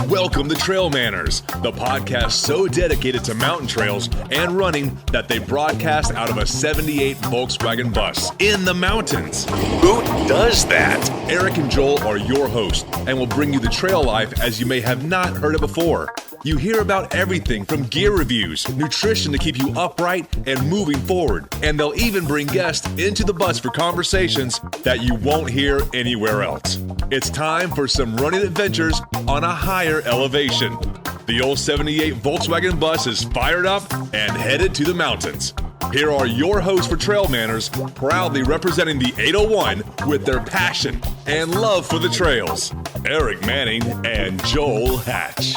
Welcome to TrailManners, the podcast so dedicated to mountain trails and running that they broadcast out of a 78 Volkswagen bus in the mountains. Who does that? Eric and Joel are your hosts and will bring you the trail life as you may have not heard it before. You hear about everything from gear reviews, nutrition to keep you upright and moving forward, and they'll even bring guests into the bus for conversations that you won't hear anywhere else. It's time for some running adventures on a higher elevation. The old 78 Volkswagen bus is fired up and headed to the mountains. Here are your hosts for TrailManners, proudly representing the 801 with their passion and love for the trails, Eric Manning and Joel Hatch.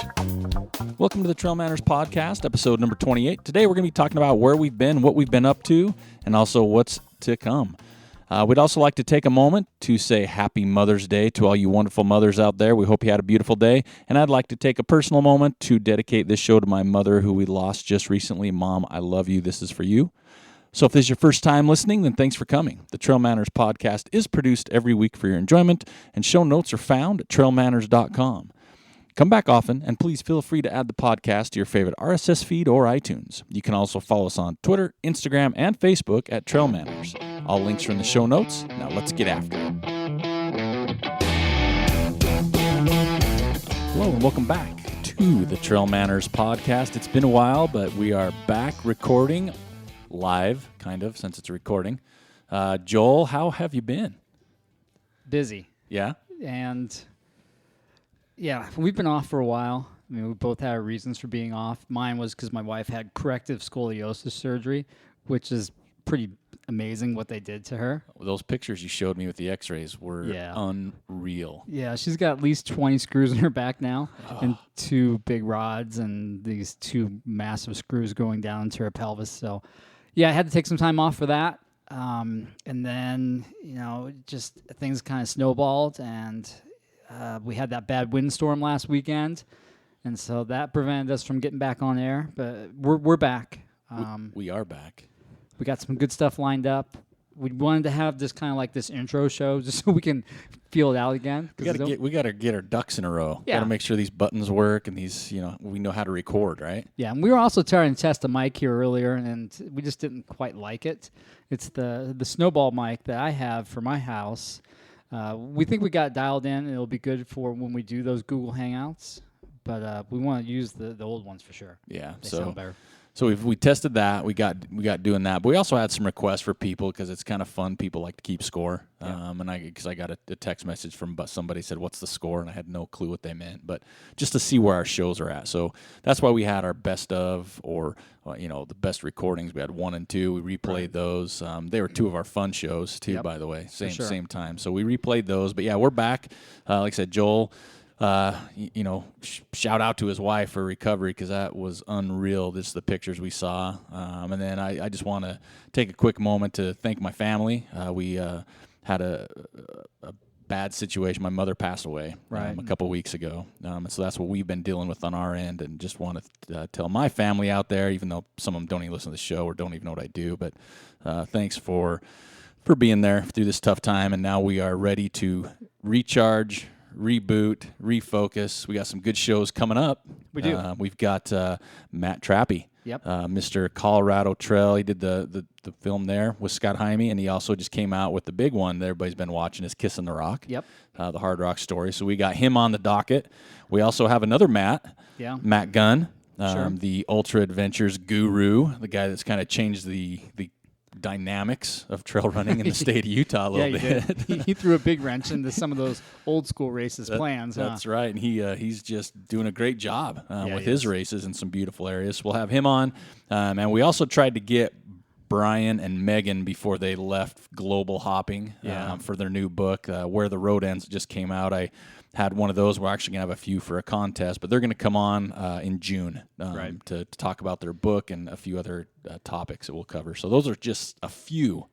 Welcome to the TrailManners podcast, episode number 28. Today we're going to be talking about where we've been, what we've been up to, and also what's to come. We'd also like to take a moment to say Happy Mother's Day to all you wonderful mothers out there. We hope you had a beautiful day. And I'd like to take a personal moment to dedicate this show to my mother, who we lost just recently. Mom, I love you. This is for you. So if this is your first time listening, then thanks for coming. The TrailManners podcast is produced every week for your enjoyment, and show notes are found at trailmanners.com. Come back often, and please feel free to add the podcast to your favorite RSS feed or iTunes. You can also follow us on Twitter, Instagram, and Facebook at TrailManners. All links are in the show notes. Now let's get after it. Hello, and welcome back to the TrailManners podcast. It's been a while, but we are back recording live, kind of, since it's a recording. Joel, how have you been? Busy. Yeah? And... yeah, we've been off for a while. I mean, we both had our reasons for being off. Mine was because my wife had corrective scoliosis surgery, which is pretty amazing what they did to her. Those pictures you showed me with the x-rays were unreal. Yeah, she's got at least 20 screws in her back now, and 2 big rods and these 2 massive screws going down into her pelvis. So, yeah, I had to take some time off for that. And then, just things kind of snowballed, and... we had that bad windstorm last weekend, and so that prevented us from getting back on air. But we're back. We are back. We got some good stuff lined up. We wanted to have this kind of like this intro show just so we can feel it out again. We gotta get our ducks in a row. Yeah. Gotta make sure these buttons work and these, we know how to record, right? Yeah, and we were also trying to test a mic here earlier, and we just didn't quite like it. It's the snowball mic that I have for my house. We think we got it dialed in, and it'll be good for when we do those Google Hangouts. But we want to use the old ones for sure. Yeah, they sound better. So we tested that. We got doing that, but we also had some requests for people because it's kind of fun. People like to keep score. Yeah. Because I got a text message from somebody said, "What's the score?" And I had no clue what they meant, but just to see where our shows are at. So that's why we had our best of, or the best recordings. We had 1 and 2. We replayed those. They were 2 of our fun shows too, by the way. Same time. So we replayed those. But yeah, we're back. Like I said, Joel. Shout out to his wife for recovery, because that was unreal. This is the pictures we saw. And then I just want to take a quick moment to thank my family. We had a bad situation. My mother passed away a couple weeks ago. And so that's what we've been dealing with on our end, and just want to tell my family out there, even though some of them don't even listen to the show or don't even know what I do, but thanks for being there through this tough time. And now we are ready to recharge, reboot, refocus. We got some good shows coming up. We do. We've got Matt Trappy, Mr. Colorado Trail. He did the film there with Scott Jaime, and he also just came out with the big one that everybody's been watching, is Kissing the Rock. Yep. The hard rock story. So we got him on the docket. We also have another Matt. Yeah. Matt Gunn, Sure. the Ultra Adventures guru, the guy that's kind of changed the dynamics of trail running in the state of Utah a little bit. He threw a big wrench into some of those old school races plans. That's right, and he's just doing a great job with his races in some beautiful areas. We'll have him on, and we also tried to get Brian and Megan before they left global hopping for their new book, Where the Road Ends. Just came out. I had one of those. We're actually going to have a few for a contest, but they're going to come on in June to talk about their book and a few other topics that we'll cover. So those are just a few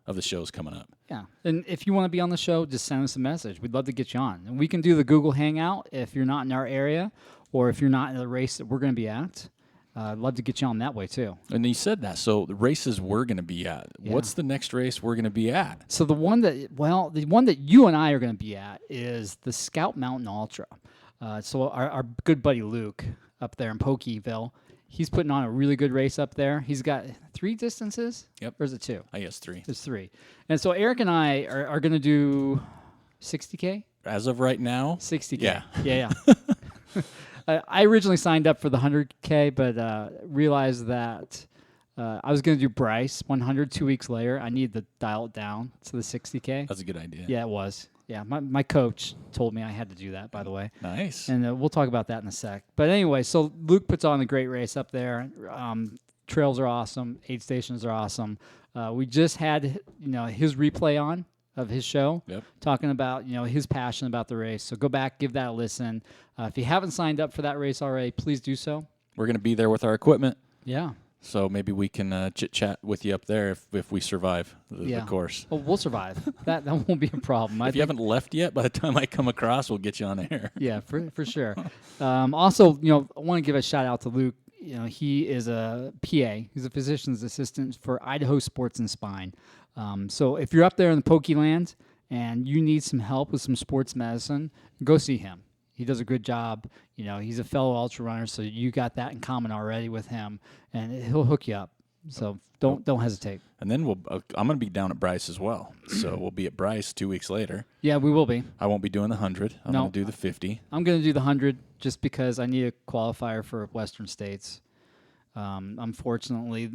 of the shows coming up. Yeah, and if you want to be on the show, just send us a message. We'd love to get you on. And we can do the Google Hangout if you're not in our area, or if you're not in the race that we're going to be at. I'd love to get you on that way, too. And you said that. So the races we're going to be at. Yeah. What's the next race we're going to be at? So the one that you and I are going to be at is the Scout Mountain Ultra. So our good buddy Luke up there in Pokeyville, he's putting on a really good race up there. He's got 3 distances. Yep. Or is it 2? I guess 3. There's 3. And so Eric and I are going to do 60K. As of right now, 60K. Yeah. Yeah. I originally signed up for the 100K, but realized that I was going to do Bryce 100 2 weeks later. I need to dial it down to the 60K. That's a good idea. Yeah, it was. Yeah, my coach told me I had to do that, by the way. Nice. And we'll talk about that in a sec. But anyway, so Luke puts on a great race up there. Trails are awesome. Aid stations are awesome. We just had his replay on of his show, talking about his passion about the race. So go back, give that a listen. If you haven't signed up for that race already, please do so. We're going to be there with our equipment. Yeah. So maybe we can chit-chat with you up there if we survive the course. Oh, we'll survive. That won't be a problem. If you haven't left yet, by the time I come across, we'll get you on air. Yeah, for sure. Also, I want to give a shout-out to Luke. He is a PA. He's a physician's assistant for Idaho Sports and Spine. So if you're up there in the Pokeland and you need some help with some sports medicine, go see him. He does a good job. He's a fellow ultra runner, so you got that in common already with him, and he'll hook you up. So don't hesitate. And then I'm going to be down at Bryce as well. So we'll be at Bryce 2 weeks later. Yeah, we will be. I won't be doing the 100. I'm going to do the 50. I'm going to do the 100 just because I need a qualifier for Western States. Unfortunately,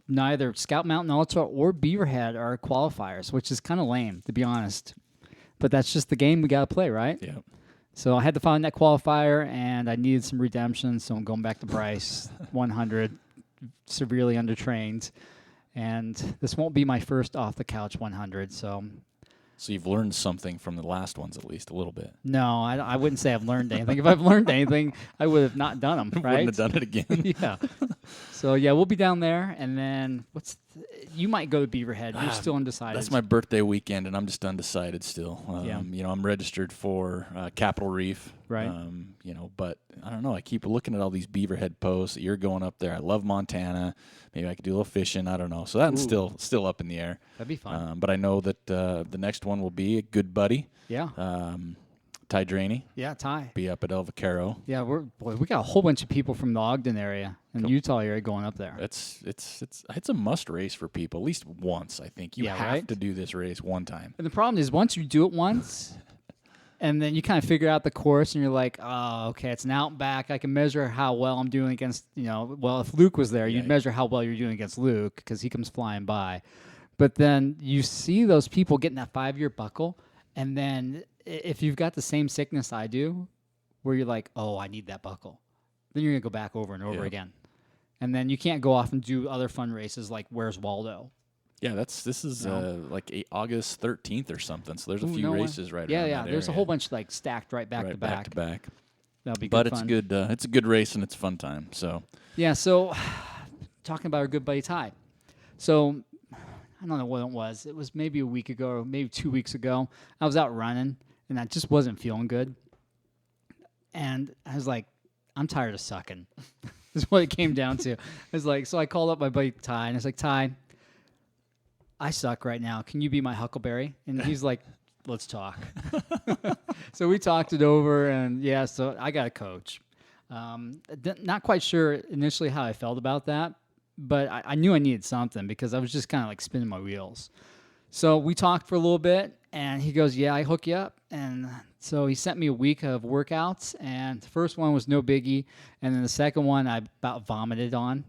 neither Scout Mountain Ultra or Beaverhead are qualifiers, which is kind of lame, to be honest. But that's just the game we got to play, right? Yeah. So I had to find that qualifier, and I needed some redemption, so I'm going back to Bryce, 100, severely undertrained. And this won't be my first off-the-couch 100, so... So you've learned something from the last ones, at least a little bit. No, I wouldn't say I've learned anything. If I've learned anything, I would have not done them, right? Wouldn't have done it again. Yeah. So, yeah, we'll be down there. And then you might go to Beaverhead. You're still undecided. That's my birthday weekend, and I'm just undecided still. Yeah. I'm registered for Capitol Reef. Right. But I don't know. I keep looking at all these Beaverhead posts. You're going up there. I love Montana. Maybe I could do a little fishing. I don't know. So that's still up in the air. That'd be fun. But I know that the next one will be a good buddy. Yeah. Ty Draney. Yeah, Ty. Be up at El Vaquero. Yeah, we got a whole bunch of people from the Ogden area and Utah area going up there. It's a must race for people, at least once, I think. You have to do this race one time. And the problem is once you do it once and then you kind of figure out the course and you're like, oh, okay, it's an out and back. I can measure how well I'm doing against, if Luke was there, you'd measure how well you're doing against Luke because he comes flying by. But then you see those people getting that 5-year buckle, and then if you've got the same sickness I do, where you're like, oh, I need that buckle, then you're going to go back over and over again. And then you can't go off and do other fun races like Where's Waldo? Yeah, this is like August 13th or something. So there's a few races right around that there's area. a whole bunch like stacked right back to back. That'll be good But fun. it's good. It's a good race and it's a fun time. So yeah. So talking about our good buddy Ty. So I don't know what it was. It was maybe a week ago or maybe 2 weeks ago. I was out running and I just wasn't feeling good. And I was like, I'm tired of sucking. That's what it came down to. I was like, so I called up my buddy Ty and I was like, Ty, I suck right now. Can you be my Huckleberry? And he's like, let's talk. So we talked it over, and so I got a coach. Not quite sure initially how I felt about that, but I knew I needed something because I was just kind of like spinning my wheels. So we talked for a little bit, and he goes, yeah, I hook you up. And so he sent me a week of workouts, and the first one was no biggie, and then the second one I about vomited on.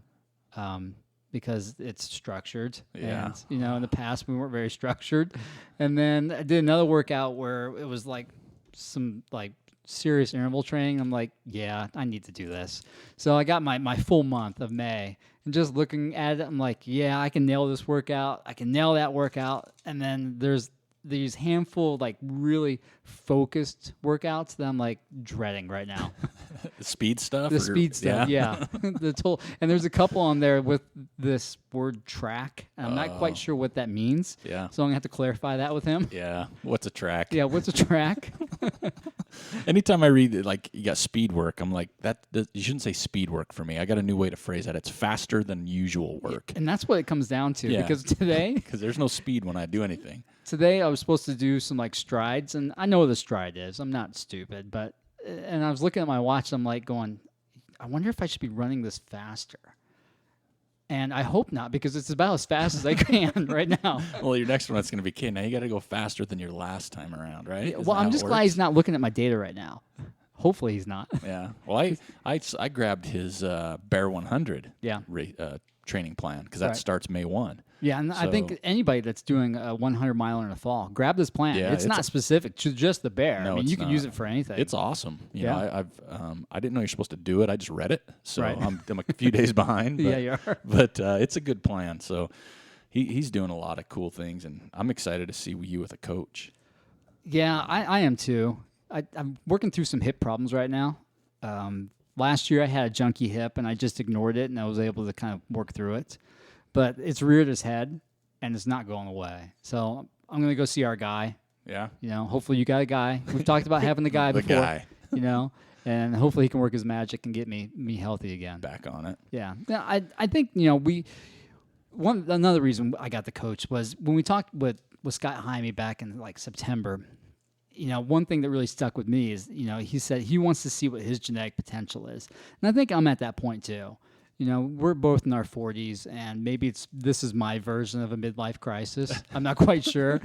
Because it's structured. Yeah. And, in the past we weren't very structured. And then I did another workout where it was like some like serious interval training. I'm like, yeah, I need to do this. So I got my full month of May. And just looking at it, I'm like, yeah, I can nail this workout. I can nail that workout. And then there's these handful of like really focused workouts that I'm like dreading right now. The speed stuff? The speed stuff, yeah. And there's a couple on there with this word track, and I'm not quite sure what that means. Yeah. So I'm going to have to clarify that with him. Yeah. What's a track? Yeah, what's a track? Anytime I read like you got speed work, I'm like, you shouldn't say speed work for me. I got a new way to phrase that. It's faster than usual work. And that's what it comes down to. Yeah. Because today... Because there's no speed when I do anything. Today I was supposed to do some like strides, and I know what a stride is. I'm not stupid, but and I was looking at my watch. I'm like going, I wonder if I should be running this faster. And I hope not, because it's about as fast as I can right now. Well, your next one that's going to be, okay, now you got to go faster than your last time around, right? Yeah, well, I'm just glad he's not looking at my data right now. Hopefully he's not. Yeah. Well, I grabbed his Bear 100 training plan because that starts May 1. Yeah, and I think anybody that's doing a 100-miler in the fall, grab this plan. Yeah, it's not specific to just the bear. No, I mean, you can use it for anything. It's awesome. You know, I didn't know you're supposed to do it. I just read it, so I'm a few days behind. But, yeah, you are. But it's a good plan. So he's doing a lot of cool things, and I'm excited to see you with a coach. Yeah, I am too. I'm working through some hip problems right now. Last year I had a junky hip, and I just ignored it, and I was able to kind of work through it. But it's reared its head, and it's not going away. So I'm going to go see our guy. Yeah. You know, hopefully you got a guy. We've talked about having the guy before. Guy. You know, and hopefully he can work his magic and get me healthy again. Back on it. Yeah. I think, you know, another reason I got the coach was when we talked with Scott Jaime back in like September. You know, one thing that really stuck with me is, you know, he said he wants to see what his genetic potential is. And I think I'm at that point too. You know, we're both in our 40s, and maybe this is my version of a midlife crisis. I'm not quite sure.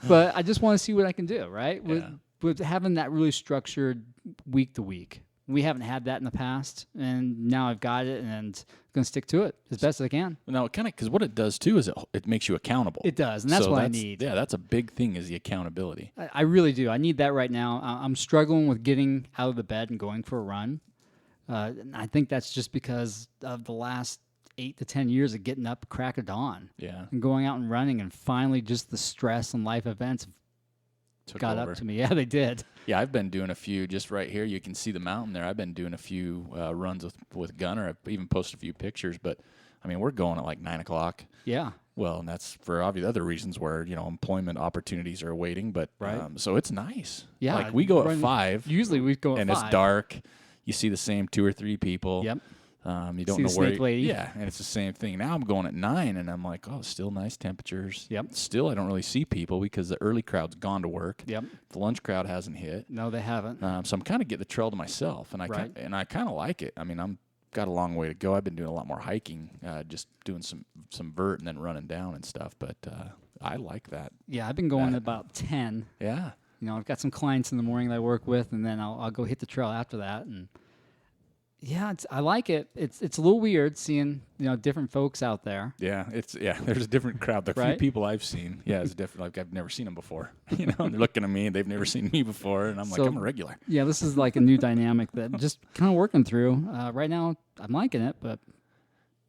But I just want to see what I can do, right? Yeah. With having that really structured week to week. We haven't had that in the past, and now I've got it, and I'm going to stick to it as best as I can. Now, it kind of, because what it does, too, is it makes you accountable. It does, and that's what I need. Yeah, that's a big thing, is the accountability. I really do. I need that right now. I'm struggling with getting out of the bed and going for a run. And I think that's just because of the last 8 to 10 years of getting up crack of dawn. Yeah. And going out and running, and finally just the stress and life events got up to me. Yeah, they did. Yeah, I've been doing a few just right here. You can see the mountain there. I've been doing a few runs with Gunner. I've even posted a few pictures. But, I mean, we're going at like 9 o'clock. Yeah. Well, and that's for obvious other reasons where, you know, employment opportunities are waiting. But so it's nice. Yeah. Like we go at 5. Usually we go at 5. And it's dark. You see the same 2 or 3 people. Yep. You don't see know the where. snake lady. Yeah, and it's the same thing. Now I'm going at 9, and I'm like, oh, still nice temperatures. Yep. Still, I don't really see people because the early crowd's gone to work. Yep. The lunch crowd hasn't hit. No, they haven't. So I'm kind of getting the trail to myself, and I kind of like it. I mean, I'm got a long way to go. I've been doing a lot more hiking, just doing some vert and then running down and stuff. But I like that. Yeah, I've been going about 10. Yeah. You know, I've got some clients in the morning that I work with, and then I'll go hit the trail after that. And yeah, I like it. It's a little weird seeing, you know, different folks out there. Yeah, there's a different crowd. The few people I've seen, it's different. Like I've never seen them before. You know, they're looking at me and they've never seen me before, and I'm like, I'm a regular. Yeah, this is like a new dynamic that just kind of working through. Right now, I'm liking it, but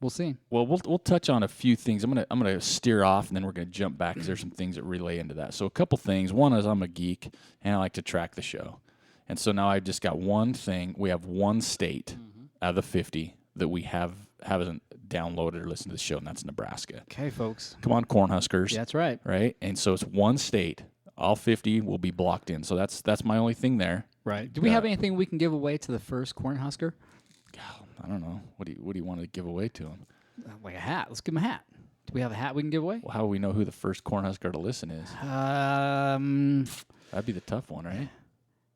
we'll see. Well, we'll touch on a few things. I'm gonna steer off, and then we're gonna jump back because there's some things that relay into that. So a couple things. One is I'm a geek and I like to track the show. And so now I've just got one thing. We have one state out of the 50 that we haven't downloaded or listened to the show, and that's Nebraska. Okay, folks. Come on, Cornhuskers. Yeah, that's right. Right? And so it's one state. All 50 will be blocked in. So that's my only thing there. Right. Do we have anything we can give away to the first Cornhusker? I don't know. What do you want to give away to them? Like a hat. Let's give them a hat. Do we have a hat we can give away? Well, how do we know who the first Cornhusker to listen is? That'd be the tough one, right?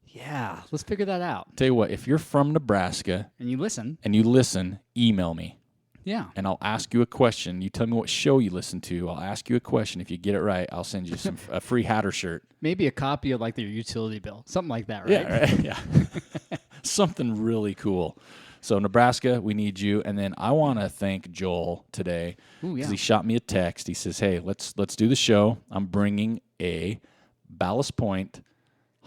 Yeah, let's figure that out. Tell you what, if you're from Nebraska and you listen, email me. Yeah. And I'll ask you a question. You tell me what show you listen to. I'll ask you a question. If you get it right, I'll send you a free hat or shirt. Maybe a copy of like their utility bill. Something like that, right? Yeah, right. Yeah. Something really cool. So Nebraska, we need you. And then I want to thank Joel today because he shot me a text. He says, "Hey, let's do the show. I'm bringing a Ballast Point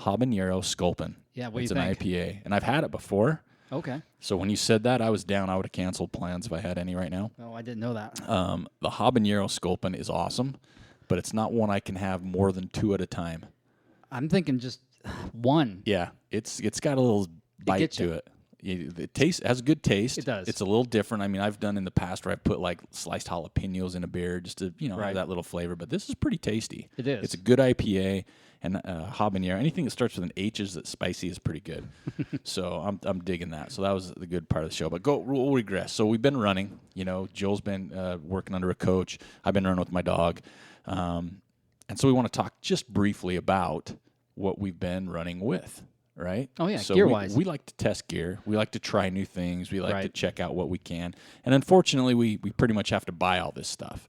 Habanero Sculpin. Yeah, what it's do you an think? IPA, and I've had it before. Okay. So when you said that, I was down. I would have canceled plans if I had any right now. Oh, I didn't know that. The Habanero Sculpin is awesome, but it's not one I can have more than 2 at a time. I'm thinking just one. Yeah, it's got a little bite to it. It has a good taste. It does. It's a little different. I mean, I've done in the past where I put like sliced jalapenos in a beer just to have that little flavor. But this is pretty tasty. It is. It's a good IPA. And habanero, anything that starts with an H that's spicy is pretty good. So I'm digging that. So that was the good part of the show. But we'll regress. So we've been running. You know, Joel's been working under a coach. I've been running with my dog. And so we want to talk just briefly about what we've been running with, right? Oh, yeah, so gear-wise. we like to test gear. We like to try new things. We like to Right. check out what we can. And unfortunately, we pretty much have to buy all this stuff,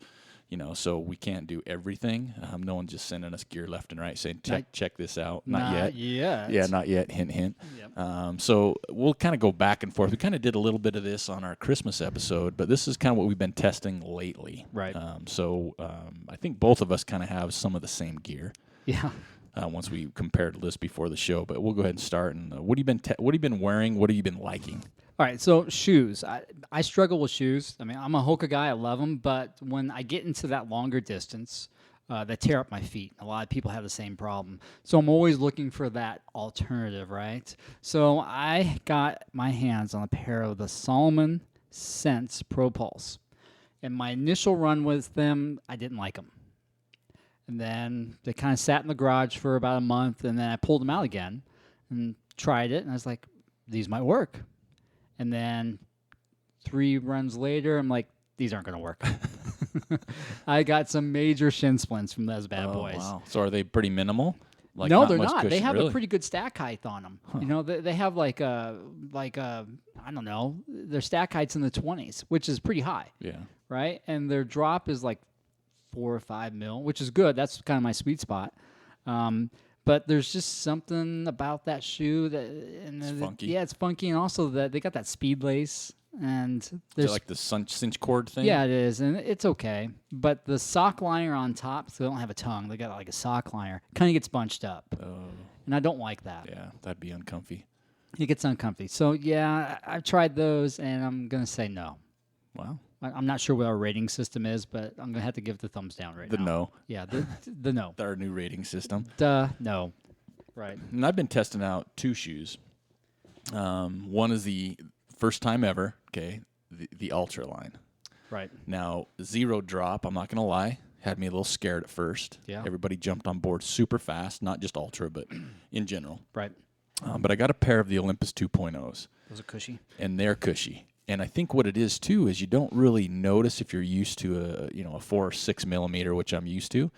so we can't do everything. No one's just sending us gear left and right saying, check this out. Not yet. Yeah, not yet. Hint, hint. Yep. So we'll kind of go back and forth. We kind of did a little bit of this on our Christmas episode, but this is kind of what we've been testing lately. Right. I think both of us kind of have some of the same gear. Yeah. Once we compared the list before the show, but we'll go ahead and start. And what have you been wearing? What have you been liking? All right, so shoes. I struggle with shoes. I mean, I'm a Hoka guy. I love them, but when I get into that longer distance, they tear up my feet. A lot of people have the same problem. So I'm always looking for that alternative, right? So I got my hands on a pair of the Salomon Sense Pro Pulse. And my initial run with them, I didn't like them. And then they kind of sat in the garage for about a month, and then I pulled them out again and tried it, and I was like, these might work. And then 3 runs later, I'm like, these aren't going to work. I got some major shin splints from those bad boys. Wow. So are they pretty minimal? Like no, they're much not. Cushion, They have really? a pretty good stack height on them. Huh. They have like a I don't know, their stack height's in the 20s, which is pretty high. Yeah. Right? And their drop is like 4 or 5 mil, which is good. That's kind of my sweet spot. But there's just something about that shoe It's funky. Yeah, it's funky, and also that they got that speed lace, and there's Is it like the cinch cord thing? Yeah, it is, and it's okay. But the sock liner on top, so they don't have a tongue. They got like a sock liner, kind of gets bunched up, and I don't like that. Yeah, that'd be uncomfy. It gets uncomfy. So yeah, I've tried those, and I'm gonna say no. Wow. I'm not sure what our rating system is, but I'm gonna have to give the thumbs down right now. The no. Yeah, the no. Our new rating system. No. Right. And I've been testing out 2 shoes. One is the first time ever, okay, the Ultra line. Right. Now, zero drop, I'm not going to lie, had me a little scared at first. Yeah. Everybody jumped on board super fast, not just Ultra, but in general. Right. But I got a pair of the Olympus 2.0s. Those are cushy. And they're cushy. And I think what it is, too, is you don't really notice if you're used to a 4 or 6 millimeter, which I'm used to.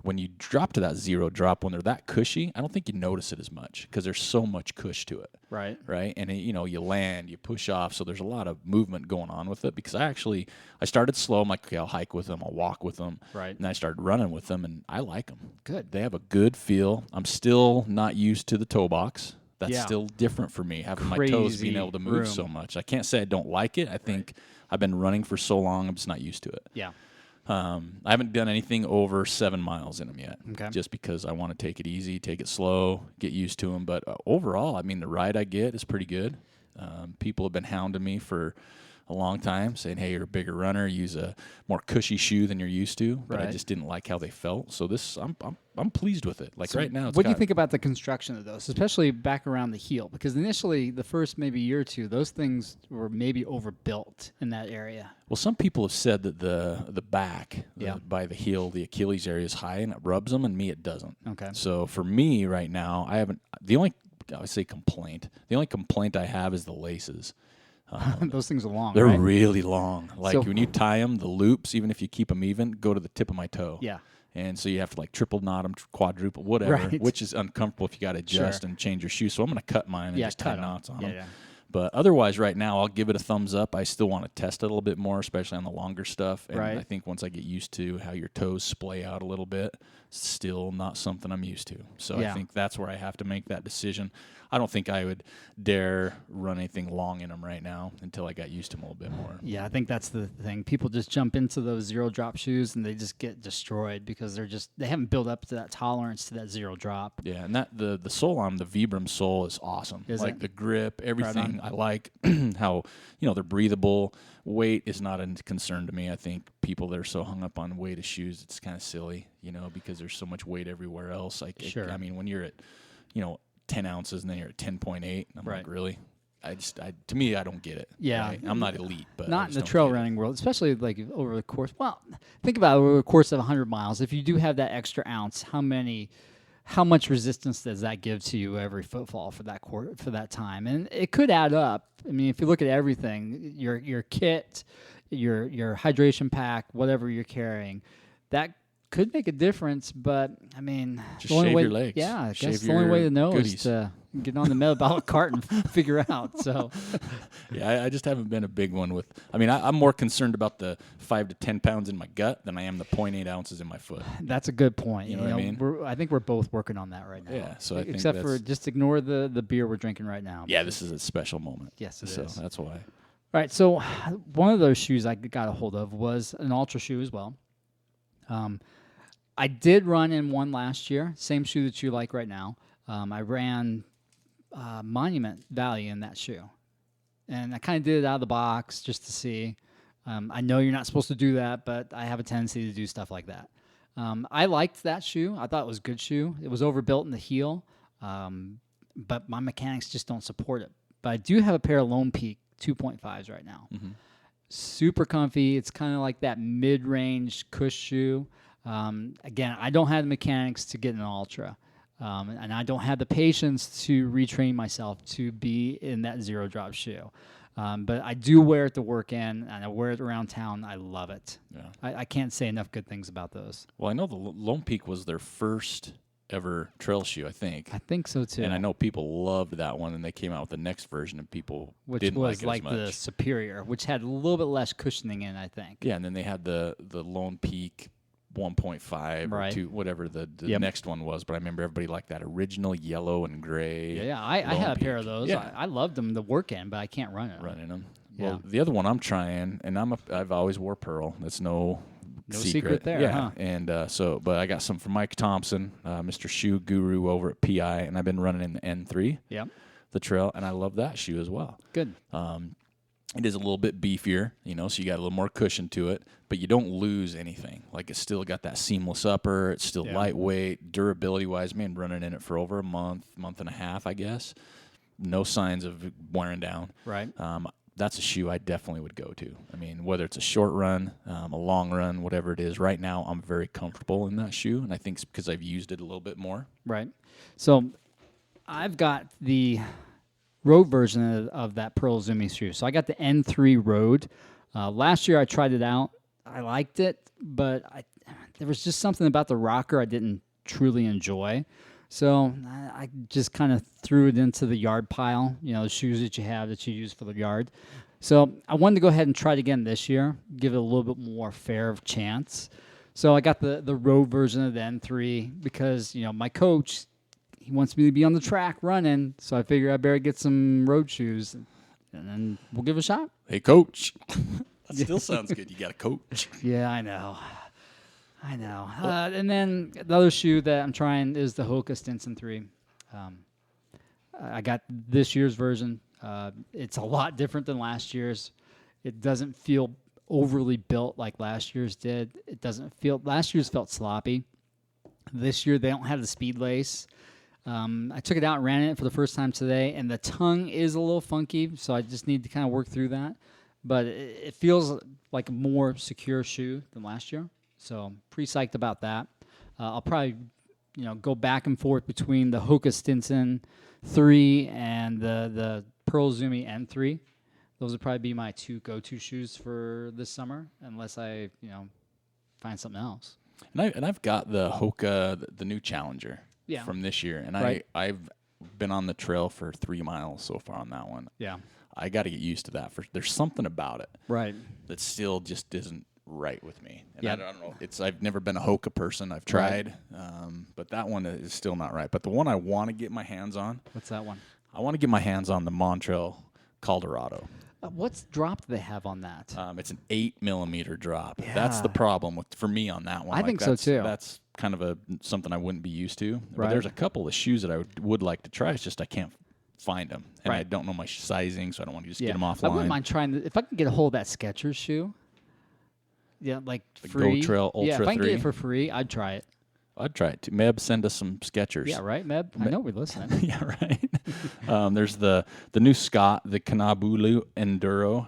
When you drop to that zero drop, when they're that cushy, I don't think you notice it as much because there's so much cush to it. Right. Right. And, you land, you push off. So there's a lot of movement going on with it because I started slow. I'm like, okay, I'll hike with them. I'll walk with them. Right. And I started running with them, and I like them. Good. They have a good feel. I'm still not used to the toe box. That's Yeah. still different for me, having my toes being able to move room. so much. I can't say I don't like it. I think I've been running for so long, I'm just not used to it. Yeah. I haven't done anything over 7 miles in them yet, Okay. just because I want to take it easy, take it slow, get used to them. But overall, I mean, the ride I get is pretty good. People have been hounding me for a long time, saying, hey, you're a bigger runner, use a more cushy shoe than you're used to. But I Right. just didn't like how they felt. So I'm pleased with it. Like right now, what do you think about the construction of those, especially back around the heel? Because initially, the first maybe year or two, those things were maybe overbuilt in that area. Well, some people have said that the back Yeah. by the heel, the Achilles area is high and it rubs them, and me it doesn't. Okay. So for me right now, I only complaint I have is the laces. Those things are long. They're right? really long. Like So- when you tie them, the loops, even if you keep them even, go to the tip of my toe. Yeah. And so you have to like triple knot them, quadruple, whatever, Right. which is uncomfortable if you got to adjust Sure. and change your shoes. So I'm going to cut mine and Yeah, just tie cut 'em. knots on Yeah, them. yeah. But otherwise, right now, I'll give it a thumbs up. I still want to test it a little bit more, especially on the longer stuff. And Right. I think once I get used to how your toes splay out a little bit, still not something I'm used to. So Yeah. I think that's where I have to make that decision. I don't think I would dare run anything long in them right now until I got used to them a little bit more. Yeah, I think that's the thing. People just jump into those zero drop shoes and they just get destroyed because they haven't built up to that tolerance to that zero drop. Yeah, and that the sole on the Vibram sole is awesome. Is like it? the grip, everything. on. I like how they're breathable. Weight is not a concern to me. I think people that are so hung up on weight of shoes, it's kind of silly, because there's so much weight everywhere else. Sure. I mean, when you're at 10 ounces and then you're at 10.8, I'm Right. like, really? To me, I don't get it. Yeah. right? I'm not elite, but I Not in just the don't trail get it. running world, especially like over the course. Well, think about it, over the course of 100 miles. If you do have that extra ounce, how much resistance does that give to you every footfall for that time? And it could add up. I mean, if you look at everything, your kit, your hydration pack, whatever you're carrying, that could make a difference, but I mean, Just the only shave way, your legs. Yeah, I Shave guess the only way to know goodies. is to get on the metabolic cart and figure out. So, Yeah, I just haven't been a big one with. I mean, I'm more concerned about the 5 to 10 pounds in my gut than I am the 0.8 ounces in my foot. that's a good point. You know what I mean? I think we're both working on that right now. Yeah, so I think except for that's- just ignore the beer we're drinking right now. Yeah, this is a special moment. Yes, it so is. that's why. All right, so one of those shoes I got a hold of was an ultra shoe as well. I did run in one last year, same shoe that you like right now. I ran Monument Valley in that shoe, and I kind of did it out of the box just to see. I know you're not supposed to do that, but I have a tendency to do stuff like that. I liked that shoe. I thought it was a good shoe. It was overbuilt in the heel, but my mechanics just don't support it. But I do have a pair of Lone Peak 2.5s right now. Mm-hmm. Super comfy. It's kind of like that mid-range cush shoe. Again, I don't have the mechanics to get an ultra, and I don't have the patience to retrain myself to be in that zero drop shoe. But I do wear it to work in, and I wear it around town. I love it. Yeah. I can't say enough good things about those. Well, I know the Lone Peak was their first ever trail shoe, I think. I think so too. And I know people loved that one, and they came out with the next version, and people which didn't was like it like as the much. Superior, which had a little bit less cushioning in, I think. Yeah, and then they had the Lone Peak 1.5 or Right. 2, whatever the Yep. next one was. But I remember everybody liked that original yellow and gray. Yeah, I Lone had a pair of Peak. those. Yeah. I loved them to work in, but I can't run it. Running them. Yeah. Well, the other one I'm trying, and I've always wore pearl. That's no secret there, Yeah, huh? and but I got some from Mike Thompson, Mr. Shoe Guru over at PI, and I've been running in the N3, Yep. the trail, and I love that shoe as well. Good. It is a little bit beefier, so you got a little more cushion to it, but you don't lose anything. Like, it's still got that seamless upper. It's still Yeah. lightweight, durability-wise. Man, running in it for over a month and a half, I guess. No signs of wearing down. Right. That's a shoe I definitely would go to. I mean, whether it's a short run, a long run, whatever it is, right now I'm very comfortable in that shoe, and I think it's because I've used it a little bit more. Right. So I've got the road version of that Pearl Zumi shoe. So I got the N3 Road. Last year I tried it out. I liked it, but there was just something about the rocker I didn't truly enjoy. So I just kind of threw it into the yard pile, the shoes that you have that you use for the yard. So I wanted to go ahead and try it again this year, give it a little bit more fair of chance. So I got the road version of the N3 because, my coach, he wants me to be on the track running. So I figure I better get some road shoes, and then we'll give it a shot. Hey, coach. That still sounds good. You got a coach. Yeah, I know. And then the other shoe that I'm trying is the Hoka Stinson 3. I got this year's version. It's a lot different than last year's. It doesn't feel overly built like last year's did. Last year's felt sloppy. This year they don't have the speed lace. I took it out and ran it for the first time today, and the tongue is a little funky, so I just need to kind of work through that. But it feels like a more secure shoe than last year. So pretty psyched about that. I'll probably, go back and forth between the Hoka Stinson 3 and the Pearl Zumi N3. Those would probably be my two go-to shoes for this summer, unless I, find something else. And I've got the Hoka, the new Challenger from this year, and Right. I've been on the trail for 3 miles so far on that one. Yeah. I got to get used to that. There's something about it Right. that still just isn't right with me. And Yeah. I don't know. I've never been a Hoka person. I've tried, but that one is still not right. But the one I want to get my hands on, What's that one? I want to get my hands on the Montrail Colorado. What's drop do they have on that? It's an 8mm drop. That's the Yeah. problem for me on that one. I think so, too. That's kind of something I wouldn't be used to. But Right. there's a couple of shoes that I would like to try. It's just I can't find them, and I Right. don't know my sizing, so I don't want to just Yeah. get them offline. I wouldn't mind trying if I can get a hold of that Skechers shoe. Yeah, like The free. Go Trail Yeah, if Ultra I can get 3. it for free, I'd try it. I'd try it too. Meb, send us some Skechers. Yeah, right, Meb? I know we're listening. Yeah, right. There's the new Scott, the Kinabulu Enduro.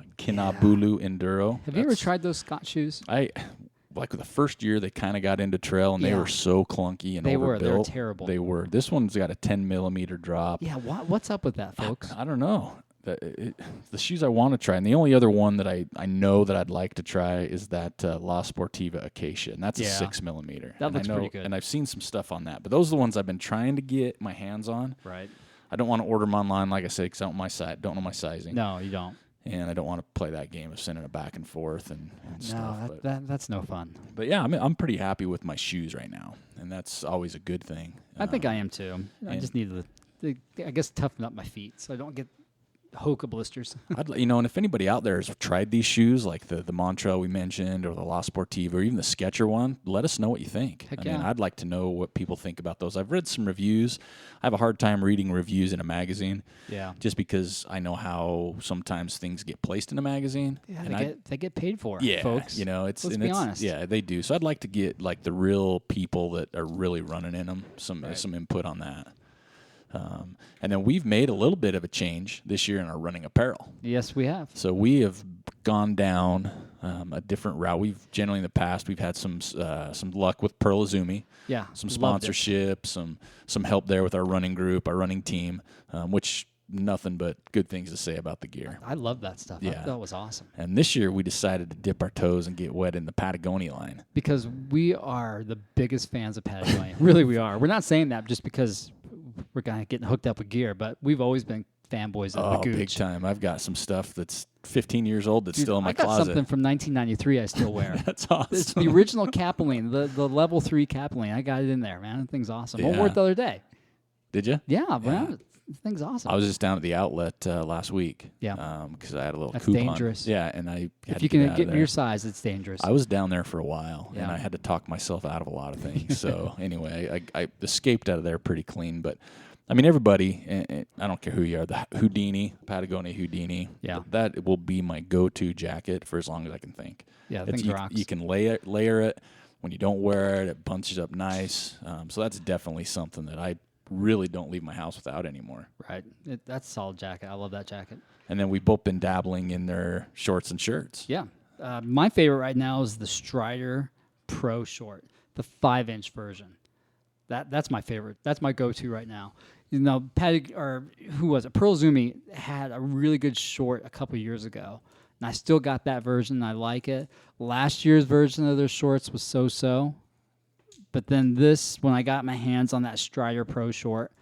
Have you ever tried those Scott shoes? Like the first year they kind of got into trail, and they Yeah. were so clunky and They were overbuilt. terrible. They were. This one's got a 10mm drop. Yeah, what's up with that, folks? I don't know. the shoes I want to try, and the only other one that I know that I'd like to try is that La Sportiva Acacia, and that's a 6mm. That looks pretty good. And I've seen some stuff on that, but those are the ones I've been trying to get my hands on. Right. I don't want to order them online, like I said, because I don't know my sizing. No, you don't. And I don't want to play that game of sending it back and forth and stuff. No, that's no fun. But yeah, I'm pretty happy with my shoes right now, and that's always a good thing. I think I am too. I just need I guess, toughen up my feet so I don't get Hoka blisters. And if anybody out there has tried these shoes, like the Montrail we mentioned, or the La Sportiva, or even the Sketcher one, let us know what you think. Heck I mean, yeah. I'd like to know what people think about those. I've read some reviews. I have a hard time reading reviews in a magazine. Yeah. Just because I know how sometimes things get placed in a magazine. Yeah, and they get paid for it, yeah, folks. Let's be honest. Yeah, they do. So I'd like to get like the real people that are really running in them, some input on that. And then we've made a little bit of a change this year in our running apparel. Yes, we have. So we have gone down a different route. We've generally in the past we've had some luck with Pearl Izumi. Yeah, some sponsorship, some help there with our running group, our running team, which nothing but good things to say about the gear. I love that stuff. Yeah. That was awesome. And this year we decided to dip our toes and get wet in the Patagonia line. Because we are the biggest fans of Patagonia. Really, we are. We're not saying that just because we're kind of getting hooked up with gear, but we've always been fanboys of the Gooch. Big time. I've got some stuff that's 15 years old that's still in my I got closet. something from 1993 I still wear. That's awesome. It's the original Capeline, the level 3 Capeline. I got it in there, man. That thing's awesome. I wore it the other day. Did you? Yeah, man. The thing's awesome. I was just down at the outlet last week. Yeah. Because I had a little That's coupon. dangerous. Yeah, and I had if you to can get there. your size, it's dangerous. I was down there for a while, Yeah. and I had to talk myself out of a lot of things. So anyway, I escaped out of there pretty clean. But I mean, everybody, and I don't care who you are, the Houdini, Patagonia Houdini, Yeah. that will be my go-to jacket for as long as I can think. Yeah, the thing rocks. You can layer it. When you don't wear it, it bunches up nice. So that's definitely something that I really don't leave my house without anymore. Right. That's a solid jacket. I love that jacket. And then we've both been dabbling in their shorts and shirts. Yeah. My favorite right now is the Strider Pro short, the 5-inch version. That's my favorite. That's my go-to right now. You know, who was it? Pearl Izumi had a really good short a couple years ago, and I still got that version. I like it. Last year's version of their shorts was so-so, but then when I got my hands on that Strider Pro short,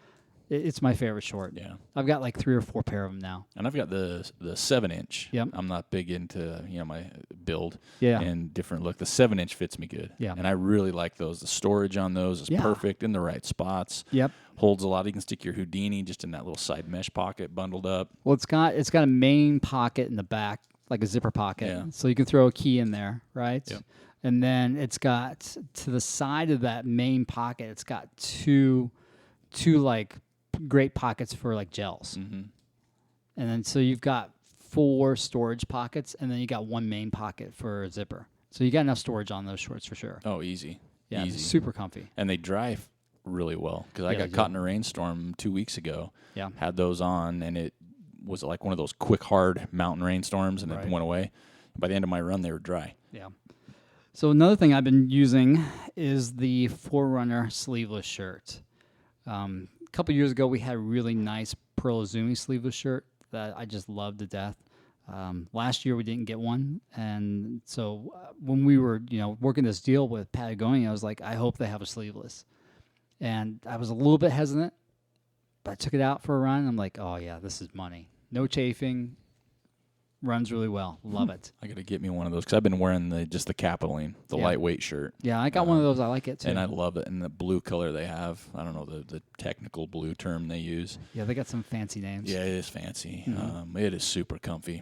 it's my favorite short. Yeah. I've got like 3 or 4 pair of them now. And I've got the 7-inch. Yep. I'm not big into my build Yeah. and different look. The 7-inch fits me good. Yeah. And I really like those. The storage on those is perfect in the right spots. Yep. Holds a lot. You can stick your Houdini just in that little side mesh pocket bundled up. Well, it's got a main pocket in the back, like a zipper pocket, Yeah. so you can throw a key in there, right? Yep. And then it's got to the side of that main pocket, it's got two like great pockets for like gels, Mm-hmm. and then so you've got 4 storage pockets, and then you got 1 main pocket for a zipper. So you got enough storage on those shorts for sure. Oh, easy. Yeah, Easy. super comfy. And they dry really well because I Yeah, got they caught do. in a rainstorm 2 weeks ago. Yeah. Had those on, and it was like one of those quick, hard mountain rainstorms, and Right. it went away. By the end of my run, they were dry. Yeah. So another thing I've been using is the Forerunner sleeveless shirt. A couple years ago, we had a really nice Pearl Izumi sleeveless shirt that I just loved to death. Last year, we didn't get one, and so when we were, working this deal with Patagonia, I was like, I hope they have a sleeveless. And I was a little bit hesitant, but I took it out for a run. I'm like, oh yeah, this is money. No chafing. Runs really well. Love it. I got to get me one of those because I've been wearing just the Capitoline, the lightweight shirt. Yeah, I got one of those. I like it too. And I love it. And the blue color they have, I don't know the technical blue term they use. Yeah, they got some fancy names. Yeah, it is fancy. Mm-hmm. It is super comfy.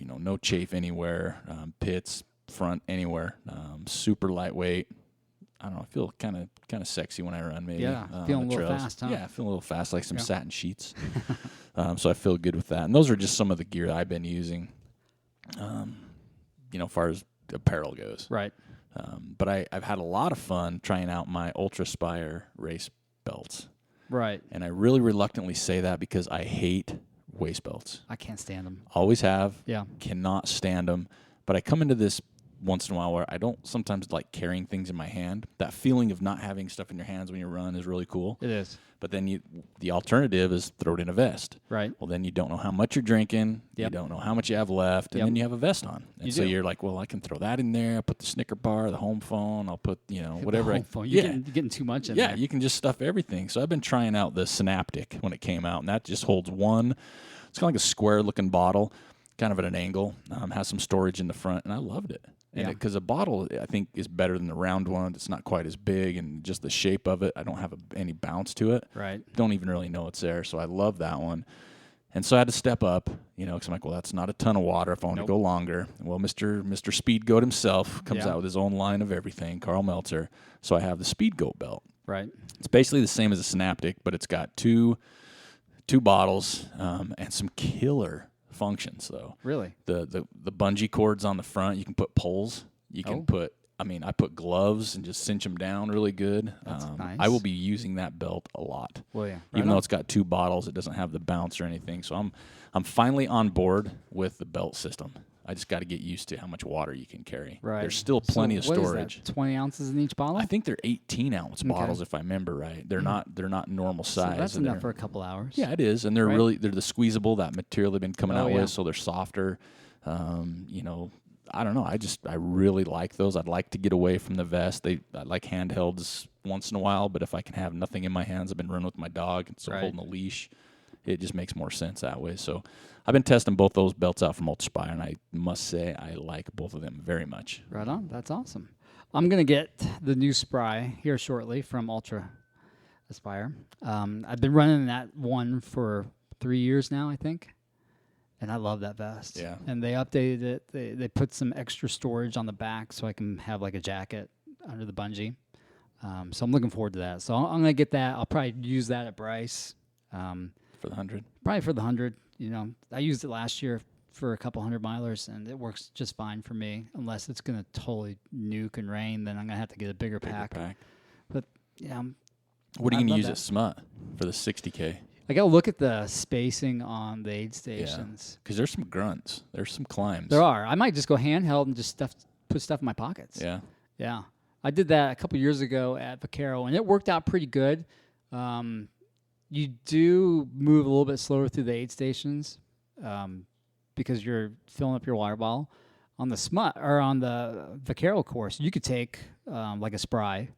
No chafe anywhere. Pits, front, anywhere. Super lightweight. I don't know. I feel kind of sexy when I run. Maybe. Yeah, on feeling the a little trails. fast, huh? Yeah, I feel a little fast, like some Yeah. satin sheets. So I feel good with that. And those are just some of the gear I've been using. As far as apparel goes. Right. But I've had a lot of fun trying out my Ultra Spire race belts. Right. And I really reluctantly say that because I hate waist belts. I can't stand them. Always have. Yeah. Cannot stand them. But I come into this once in a while where I don't sometimes like carrying things in my hand. That feeling of not having stuff in your hands when you run is really cool. It is. But then the alternative is throw it in a vest. Right. Well, then you don't know how much you're drinking. Yep. You don't know how much you have left, and then you have a vest on. And so you're like, well, I can throw that in there. I'll put the Snicker bar, the home phone. I'll put, whatever. The home phone. You're getting too much in there. Yeah, you can just stuff everything. So I've been trying out the Synaptic when it came out, and that just holds one. It's kind of like a square-looking bottle, kind of at an angle. Has some storage in the front, and I loved it. And because a bottle, I think, is better than the round one. It's not quite as big, and just the shape of it, I don't have any bounce to it. Right. Don't even really know it's there, so I love that one. And so I had to step up, because I'm like, well, that's not a ton of water if I want to go longer. Well, Mr. Speed Goat himself comes out with his own line of everything, Carl Meltzer. So I have the Speed Goat belt. Right. It's basically the same as a Synaptic, but it's got two bottles and some killer functions, though. Really? The bungee cords on the front, you can put poles. You can put, I put gloves and just cinch them down really good. That's nice. I will be using that belt a lot. Well, yeah. Even though it's got two bottles, it doesn't have the bounce or anything. So I'm finally on board with the belt system. I just got to get used to how much water you can carry. Right. There's still plenty of storage. What is that, 20 ounces in each bottle? I think they're 18-ounce bottles, if I remember right. They're not normal size. So that's enough for a couple hours. Yeah, it is, and they're they're the squeezable, that material they've been coming out with, so they're softer. I don't know. I really like those. I'd like to get away from the vest. I like handhelds once in a while, but if I can have nothing in my hands, I've been running with my dog, and so holding a leash, it just makes more sense that way. So I've been testing both those belts out from Ultraspire, and I must say I like both of them very much. Right on. That's awesome. I'm going to get the new Spry here shortly from Ultra Aspire. I've been running that one for 3 years now, I think. And I love that vest. Yeah. And they updated it. They put some extra storage on the back so I can have like a jacket under the bungee. So I'm looking forward to that. So I'm going to get that. I'll probably use that at Bryce. For the 100? Probably for the 100. I used it last year for a couple 100-milers, and it works just fine for me. Unless it's going to totally nuke and rain, then I'm going to have to get a bigger pack. But, yeah. What are you going to use at Smut for the 60K? I got to look at the spacing on the aid stations. Because there's some grunts. There's some climbs. There are. I might just go handheld and just put stuff in my pockets. Yeah. Yeah. I did that a couple years ago at Vaquero, and it worked out pretty good. You do move a little bit slower through the aid stations because you're filling up your water bottle. On the Smut or on the Vaquero course, you could take like a Spry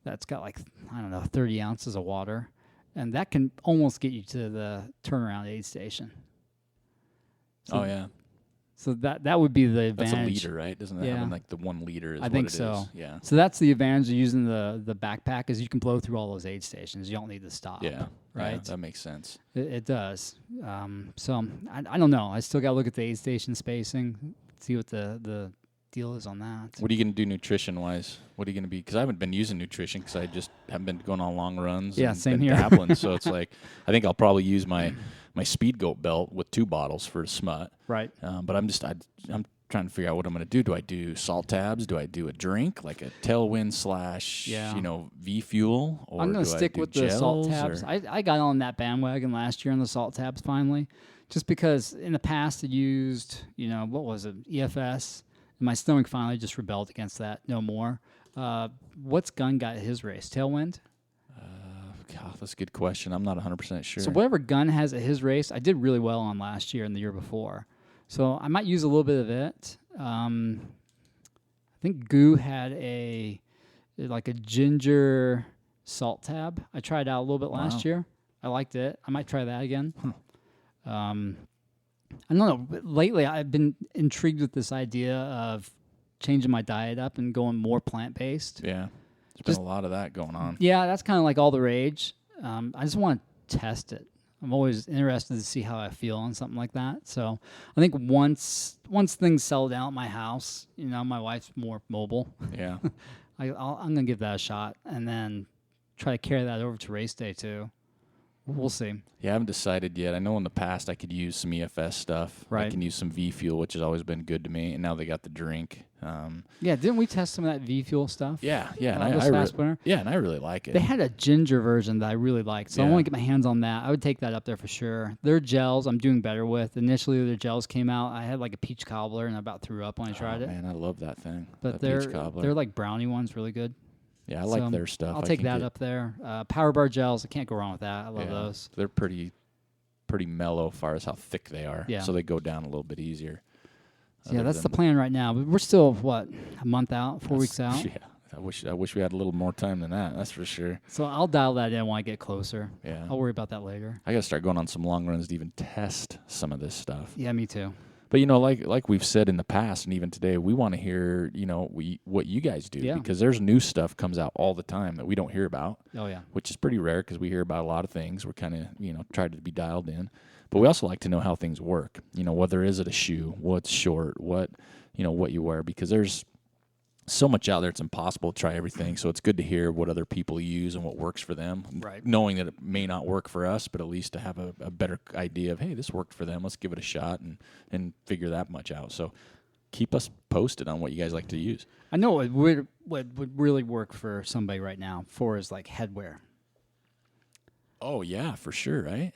that's got 30 ounces of water. And that can almost get you to the turnaround aid station. So, So that would be the advantage. That's a liter, right? Doesn't that have like the 1 liter? I think so. Yeah. So that's the advantage of using the backpack is you can blow through all those aid stations. You don't need to stop. Yeah. Right. Yeah, that makes sense. It does. So I don't know. I still got to look at the aid station spacing, see what the deal is on that. What are you going to do nutrition-wise? What are you going to be? Because I haven't been using nutrition because I just haven't been going on long runs. Yeah, and same been here. Dabbling, so it's like I think I'll probably use my Speed Goat belt with 2 bottles for Smut. Right. But I'm trying to figure out what I'm going to do. Do I do salt tabs? Do I do a drink like a Tailwind / V Fuel? Or I'm going to stick with the salt tabs. Or? I got on that bandwagon last year on the salt tabs finally, just because in the past I used what was it, EFS. My stomach finally just rebelled against that. No more. What's Gunn got at his race? Tailwind? God, that's a good question. I'm not 100% sure. So whatever Gunn has at his race, I did really well on last year and the year before. So I might use a little bit of it. I think Goo had a ginger salt tab. I tried out a little bit last year. I liked it. I might try that again. I don't know. Lately, I've been intrigued with this idea of changing my diet up and going more plant-based. Yeah. There's been a lot of that going on. Yeah, that's kind of like all the rage. I just want to test it. I'm always interested to see how I feel on something like that. So I think once things settle down at my house, my wife's more mobile. Yeah. I'm going to give that a shot and then try to carry that over to race day too. We'll see. Yeah, I haven't decided yet. I know in the past I could use some EFS stuff. Right. I can use some V-Fuel, which has always been good to me, and now they got the drink. Yeah, didn't we test some of that V-Fuel stuff? Yeah, and this past winter? Yeah, and I really like it. They had a ginger version that I really liked, so I Yeah. want to get my hands on that. I would take that up there for sure. Their gels, I'm doing better with. Initially, their gels came out. I had like a peach cobbler, and I about threw up when I tried it. Man, I love that thing. But that peach cobbler. they're like brownie ones, really good. Yeah, I like their stuff. I'll take that up there. Power bar gels, I can't go wrong with that. I love those. They're pretty mellow as far as how thick they are. Yeah. So they go down a little bit easier. Yeah, that's the plan right now. But we're still, a month out, 4 weeks out? Yeah. I wish we had a little more time than that. That's for sure. So I'll dial that in when I get closer. Yeah. I'll worry about that later. I got to start going on some long runs to even test some of this stuff. Yeah, me too. But, like we've said in the past and even today, we want to hear, what you guys do. Yeah. Because there's new stuff comes out all the time that we don't hear about. Oh, yeah. Which is pretty rare because we hear about a lot of things. We're kind of, trying to be dialed in. But we also like to know how things work. Whether is it a shoe, what's short, what you wear. Because there's so much out there, it's impossible to try everything. So it's good to hear what other people use and what works for them. Right. Knowing that it may not work for us, but at least to have a better idea of, hey, this worked for them. Let's give it a shot and figure that much out. So keep us posted on what you guys like to use. I know what would really work for somebody right now is like headwear. Oh, yeah, for sure, right?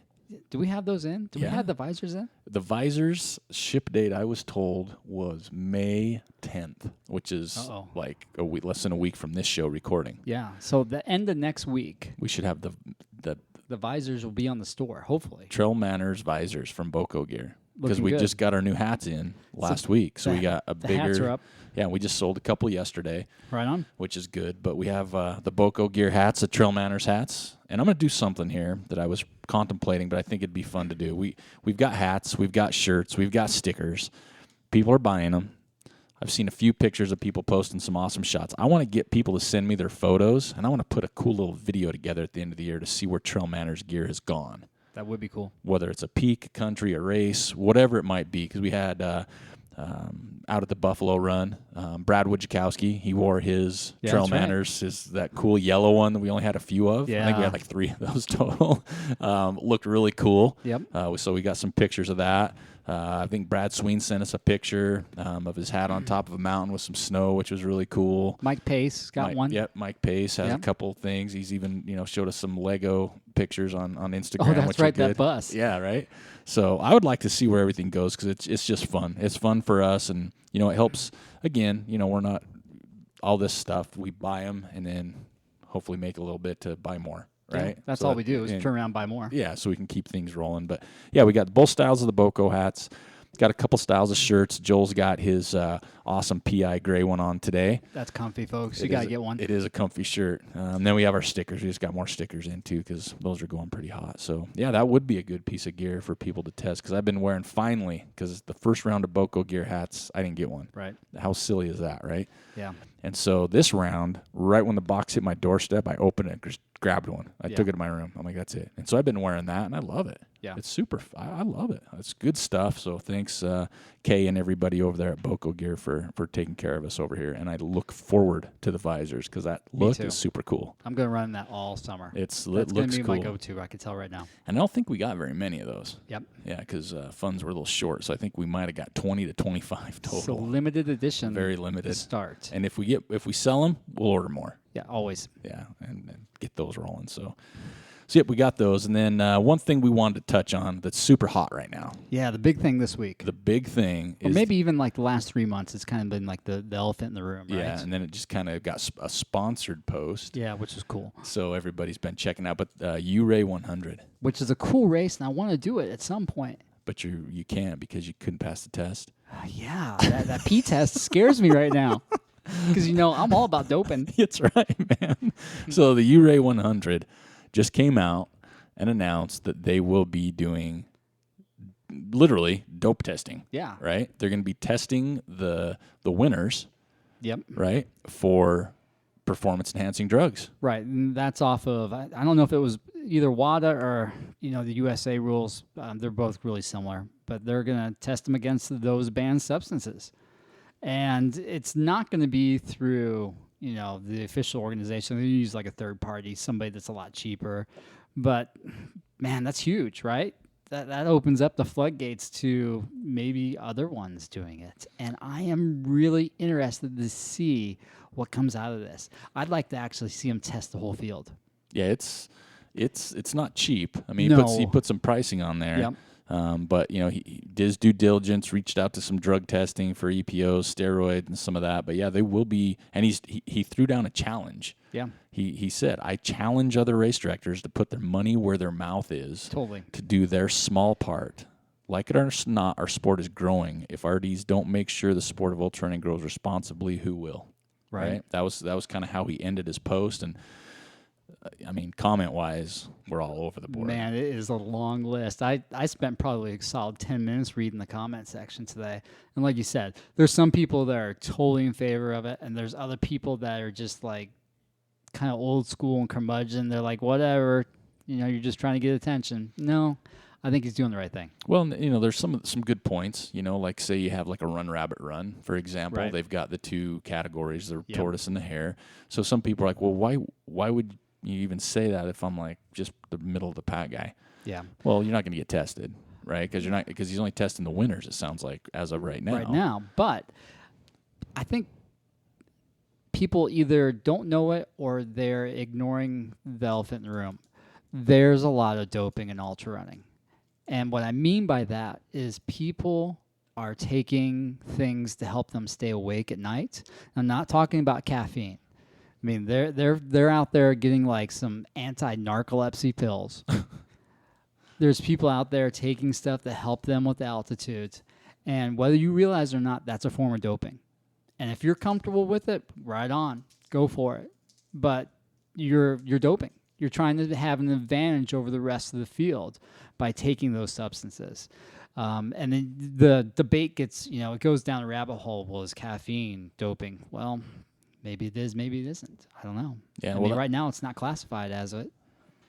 Do we have those in? Do we have the visors in? The visors ship date, I was told, was May 10th, which is like less than a week from this show recording. Yeah. So the end of next week, we should have the visors will be on the store, hopefully. TrailManners visors from Boco Gear. Because we good. just got our new hats in last week. So we got a bigger... hats are up. Yeah, we just sold a couple yesterday. Right on. Which is good. But we have the Boco Gear hats, the TrailManners hats. And I'm going to do something here that I was contemplating, but I think it'd be fun to do. We've got hats, we've got shirts, we've got stickers. People are buying them. I've seen a few pictures of people posting some awesome shots. I want to get people to send me their photos, and I want to put a cool little video together at the end of the year to see where TrailManners gear has gone. That would be cool. Whether it's a peak, country, a race, whatever it might be. Because we had out at the Buffalo Run, Brad Wojciechowski, he wore his TrailManners, that cool yellow one that we only had a few of. Yeah. I think we had like 3 of those total. Looked really cool. Yep. So we got some pictures of that. I think Brad Sween sent us a picture of his hat on top of a mountain with some snow, which was really cool. Mike Pace got one. Yep, Mike Pace has a couple things. He's even showed us some Lego pictures on Instagram. Oh, that's which right, are good. that bus. Yeah, right. So I would like to see where everything goes because it's just fun. It's fun for us, and it helps. Again, we're not all this stuff. We buy them and then hopefully make a little bit to buy more. Right. Yeah, that's all we do is turn around and buy more. Yeah, so we can keep things rolling. But yeah, we got both styles of the Boco hats. Got a couple styles of shirts. Joel's got his awesome PI gray one on today. That's comfy, folks. You got to get one. It is a comfy shirt. Then we have our stickers. We just got more stickers in, too, because those are going pretty hot. So, yeah, that would be a good piece of gear for people to test because I've been wearing finally, because the first round of Boco Gear hats, I didn't get one. Right. How silly is that, right? Yeah. And so this round, right when the box hit my doorstep, I opened it and just grabbed one. I took it to my room. I'm like, that's it. And so I've been wearing that, and I love it. Yeah. It's super. I love it. It's good stuff. So thanks, Kay and everybody over there at Boco Gear for taking care of us over here. And I look forward to the visors because that look is super cool. I'm going to run that all summer. That's going to be cool. my go-to. I can tell right now. And I don't think we got very many of those. Yep. Yeah, because funds were a little short. So I think we might have got 20 to 25 total. So limited edition. Very limited. To start. And if we sell them, we'll order more. Yeah, always. Yeah, and get those rolling. So yep, we got those. And then one thing we wanted to touch on that's super hot right now. Yeah, the big thing this week. The big thing is... Or maybe even like the last 3 months, it's kind of been like the elephant in the room, right? Yeah, and then it just kind of got a sponsored post. Yeah, which is cool. So everybody's been checking out. But U-Ray 100. Which is a cool race, and I want to do it at some point. But you can't because you couldn't pass the test. Yeah, that P test scares me right now. Because, I'm all about doping. That's right, man. So the U-Ray 100 just came out and announced that they will be doing literally dope testing. Yeah. Right? They're going to be testing the winners. Yep. Right? For performance-enhancing drugs. Right, and that's off of, I don't know if it was either WADA or, the USA rules. They're both really similar, but they're going to test them against those banned substances. And it's not going to be through, the official organization. They use like a third party, somebody that's a lot cheaper. But man, that's huge, right? That opens up the floodgates to maybe other ones doing it. And I am really interested to see what comes out of this. I'd like to actually see him test the whole field. Yeah, it's not cheap. I mean, No. he put some pricing on there. Yep. But he did his due diligence, reached out to some drug testing for EPOs, steroids, and some of that. But yeah, they will be. And he threw down a challenge. Yeah. He said, I challenge other race directors to put their money where their mouth is. Totally. To do their small part. Like it or not, our sport is growing. If RDs don't make sure the sport of ultra running grows responsibly, who will? Right. That was kind of how he ended his post. And I mean, comment-wise, we're all over the board. Man, it is a long list. I spent probably a solid 10 minutes reading the comment section today. And like you said, there's some people that are totally in favor of it, and there's other people that are just like kind of old school and curmudgeon. They're like, whatever, you're just trying to get attention. No, I think he's doing the right thing. Well, there's some good points, like say you have like a run rabbit run, for example. Right. They've got the two categories, the tortoise and the hare. So some people are like, well, why would you even say that if I'm like just the middle of the pack guy? Yeah. Well, you're not going to get tested, right? Because he's only testing the winners. It sounds like as of right now. Right now, but I think people either don't know it or they're ignoring the elephant in the room. There's a lot of doping in ultra running, and what I mean by that is people are taking things to help them stay awake at night. I'm not talking about caffeine. I mean, they're out there getting like some anti-narcolepsy pills. There's people out there taking stuff to help them with altitude. And whether you realize it or not, that's a form of doping. And if you're comfortable with it, right on, go for it. But you're doping. You're trying to have an advantage over the rest of the field by taking those substances. And then the debate gets, it goes down a rabbit hole. Well, is caffeine doping? Well, maybe it is, maybe it isn't. I don't know. Yeah, right now it's not classified as it.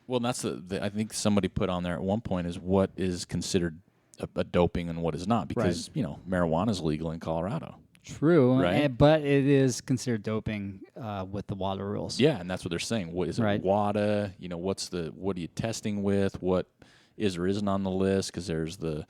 Well, that's I think somebody put on there at one point is what is considered a doping and what is not, because marijuana is legal in Colorado. True, right? But it is considered doping with the WADA rules. Yeah, and that's what they're saying. What is it? WADA? What are you testing with? What is or isn't on the list? Because there's the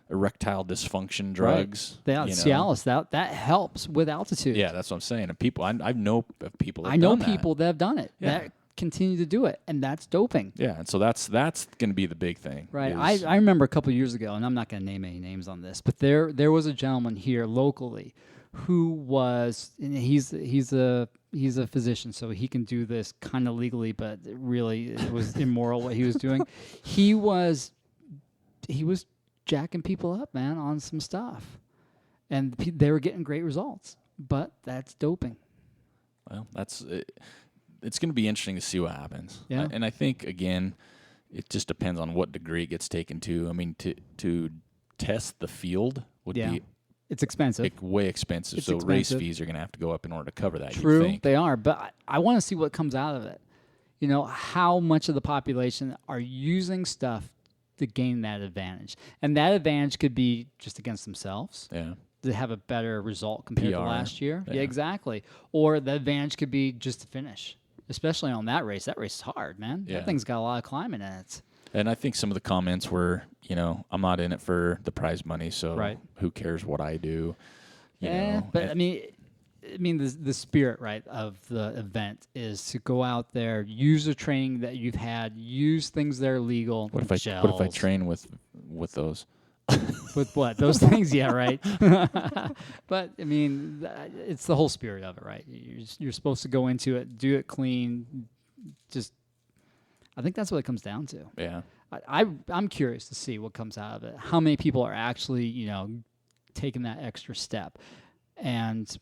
erectile dysfunction drugs. Right. Cialis, that helps with altitude. Yeah, that's what I'm saying. And people, I know of people. I know people that have done it. Yeah. That continue to do it, and that's doping. Yeah, and so that's going to be the big thing. Right. I remember a couple of years ago, and I'm not going to name any names on this, but there was a gentleman here locally who was, and he's a physician, so he can do this kind of legally, but really it was immoral what he was doing. He was jacking people up, man, on some stuff, and they were getting great results. But that's doping. Well, it's going to be interesting to see what happens. Yeah. And I think, again, it just depends on what degree it gets taken to. I mean, to test the field would be it's expensive. way expensive. It's so expensive. Race fees are going to have to go up in order to cover that. True, you'd think. they are. But I want to see what comes out of it. How much of the population are using stuff to gain that advantage. And that advantage could be just against themselves. Yeah. To have a better result compared to PR. last year. Yeah. Yeah, exactly. Or the advantage could be just to finish. Especially on that race. That race is hard, man. Yeah. That thing's got a lot of climbing in it. And I think some of the comments were, I'm not in it for the prize money, so who cares what I do? But I mean, the spirit, right, of the event is to go out there, use the training that you've had, use things that are legal. What if I train with those? With what? Those things? Yeah, right. But, I mean, it's the whole spirit of it, right? You're supposed to go into it, do it clean. I think that's what it comes down to. Yeah. I'm curious to see what comes out of it. How many people are actually, taking that extra step and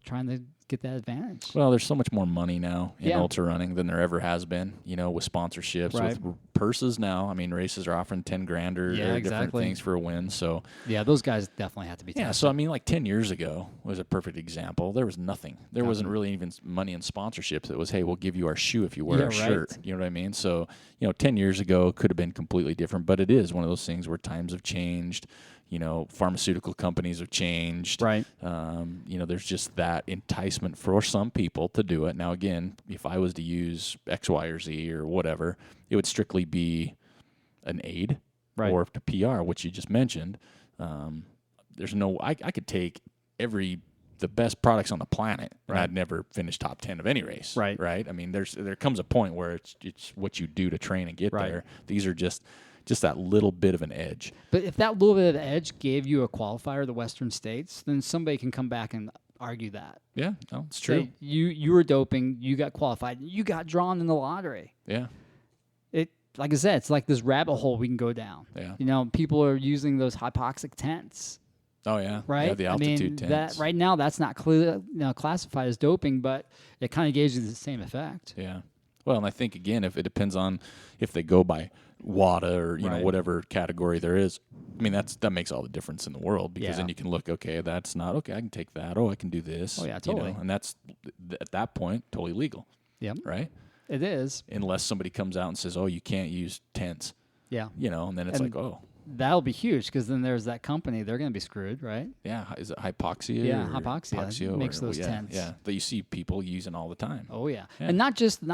trying to get that advantage. Well, there's so much more money now in ultra running than there ever has been, with sponsorships, with purses now. I mean, races are offering $10,000 or different things for a win. So yeah, those guys definitely have to be tested. Yeah, so I mean, like 10 years ago was a perfect example. There was nothing. There wasn't really even money in sponsorships. It was, hey, we'll give you our shoe if you wear our shirt. You know what I mean? So, 10 years ago could have been completely different, but it is one of those things where times have changed. pharmaceutical companies have changed. Right. There's just that enticement for some people to do it. Now, again, if I was to use X, Y, or Z or whatever, it would strictly be an aid or to PR, which you just mentioned. There's no, I could take the best products on the planet, and I'd never finish top 10 of any race. Right. I mean, there comes a point where it's what you do to train and get there. These are just that little bit of an edge. But if that little bit of edge gave you a qualifier, the Western States, then somebody can come back and argue that. Yeah, no, it's true. Say, you were doping, you got qualified, you got drawn in the lottery. Yeah. Like I said, it's like this rabbit hole we can go down. Yeah. People are using those hypoxic tents. Oh yeah, right. Yeah, the altitude tents. That right now that's not classified as doping, but it kind of gives you the same effect. Yeah. Well, and I think again, if it depends on if they go by WADA or whatever category there is, I mean that makes all the difference in the world, because then you can look, okay, that's not okay. I can take that. Oh, I can do this. Oh yeah, totally. And that's at that point totally legal. Yep. Right. It is, unless somebody comes out and says, "Oh, you can't use tents." Yeah. And then it's like, oh. That'll be huge, because then there's that company. They're going to be screwed, right? Yeah. Is it Hypoxia? Yeah, Hypoxia makes those tents. Yeah, that you see people using all the time. Oh, yeah. And not just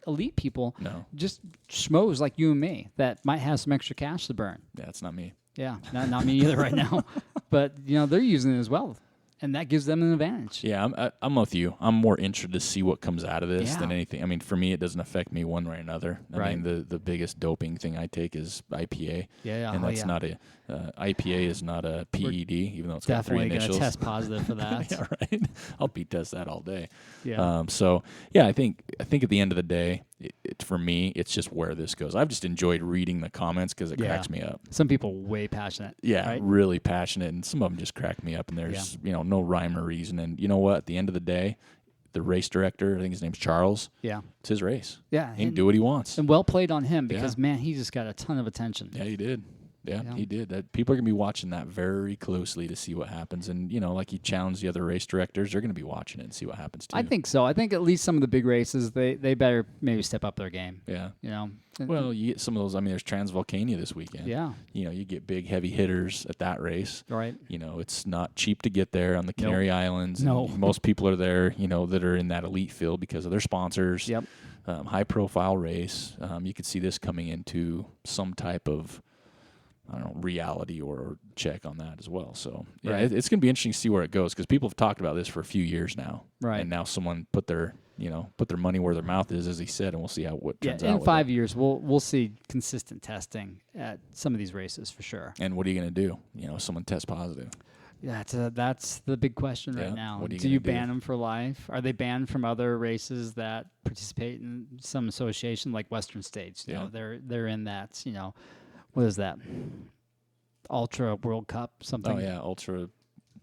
elite people. No. Just schmoes like you and me that might have some extra cash to burn. Yeah, it's not me. Yeah, not me either right now. But, they're using it as well. And that gives them an advantage. Yeah, I'm with you. I'm more interested to see what comes out of this than anything. I mean, for me, it doesn't affect me one way or another. I mean, the biggest doping thing I take is IPA. Yeah. And that's not IPA is not a PED, even though it's got 3 definitely initials. going to test positive for that. Yeah, right. I'll test that all day. Yeah. I think at the end of the day, for me, it's just where this goes. I've just enjoyed reading the comments because it cracks me up. Some people way passionate. Yeah, right? really passionate, and some of them just crack me up. And there's no rhyme or reason. And you know what? At the end of the day, the race director, I think his name's Charles. Yeah, it's his race. Yeah, he can do what he wants. And well played on him, because man, he just got a ton of attention. Yeah, he did. Yeah, he did. That people are going to be watching that very closely to see what happens. And, like he challenged the other race directors, they're going to be watching it and see what happens too. I think so. I think at least some of the big races, they better maybe step up their game. Yeah. Well, you get some of those. I mean, there's Transvolcania this weekend. Yeah. You get big, heavy hitters at that race. Right. It's not cheap to get there on the Canary Islands. No. Most people are there, that are in that elite field because of their sponsors. Yep. High-profile race. You could see this coming into some type of, reality or check on that as well. So, it's going to be interesting to see where it goes, because people have talked about this for a few years now. Right. And now someone put their money where their mouth is, as he said, and we'll see what turns out. In 5 years, we'll see consistent testing at some of these races for sure. And what are you going to do? Someone tests positive. Yeah, that's the big question right now. What do you ban them for life? Are they banned from other races that participate in some association like Western States? They're in that, what is that? Ultra World Cup, something. Oh yeah, Ultra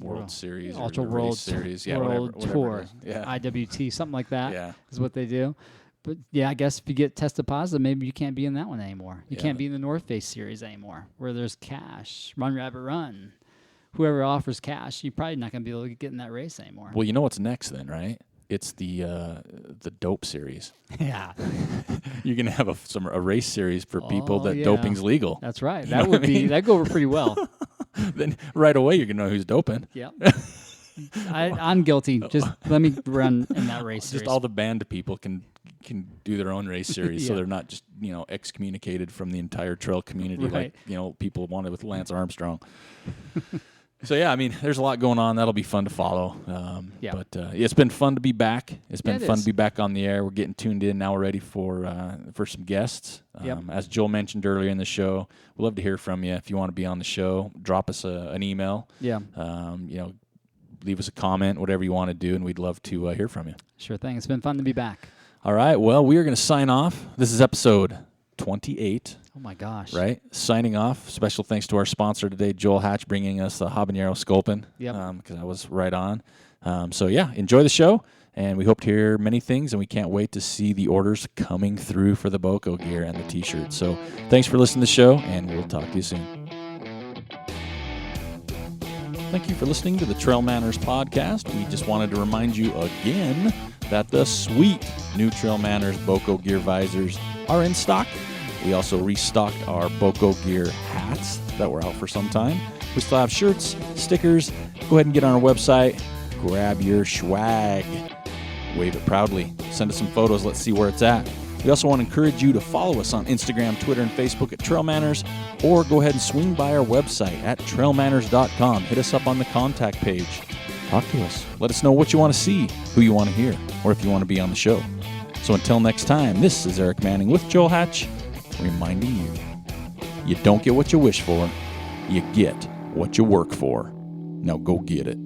World Series, Ultra or World Series, World whatever Tour, IWT, something like that. Is what they do. But I guess if you get tested positive, maybe you can't be in that one anymore. You can't be in the North Face Series anymore, where there's cash, Run Rabbit Run. Whoever offers cash, you're probably not going to be able to get in that race anymore. Well, you know what's next then, right? It's the dope series. Yeah. You're going to have a race series for people that doping's legal. That's right. That'd go over pretty well. Then right away you're going to know who's doping. Yeah. I'm guilty. Just let me run in that race series. Just all the banned people can do their own race series, so they're not just excommunicated from the entire trail community like people wanted with Lance Armstrong. So, I mean, there's a lot going on. That'll be fun to follow. But it's been fun to be back. It's been fun to be back on the air. We're getting tuned in. Now we're ready for some guests. As Joel mentioned earlier in the show, we'd love to hear from you. If you want to be on the show, drop us an email. Yeah. Leave us a comment, whatever you want to do, and we'd love to hear from you. Sure thing. It's been fun to be back. All right. Well, we are going to sign off. This is episode 28. Oh, my gosh. Right? Signing off. Special thanks to our sponsor today, Joel Hatch, bringing us the Habanero Sculpin. Yep. Because I was right on. Enjoy the show, and we hope to hear many things, and we can't wait to see the orders coming through for the Boco gear and the T-shirts. So thanks for listening to the show, and we'll talk to you soon. Thank you for listening to the TrailManners podcast. We just wanted to remind you again that the sweet new TrailManners Boco Gear Visors are in stock. We also restocked our Boco Gear hats that were out for some time. We still have shirts, stickers. Go ahead and get on our website. Grab your swag. Wave it proudly. Send us some photos. Let's see where it's at. We also want to encourage you to follow us on Instagram, Twitter, and Facebook at TrailManners, or go ahead and swing by our website at TrailManners.com. Hit us up on the contact page. Talk to us. Let us know what you want to see, who you want to hear, or if you want to be on the show. So until next time, this is Eric Manning with Joel Hatch, reminding you, you don't get what you wish for, you get what you work for. Now go get it.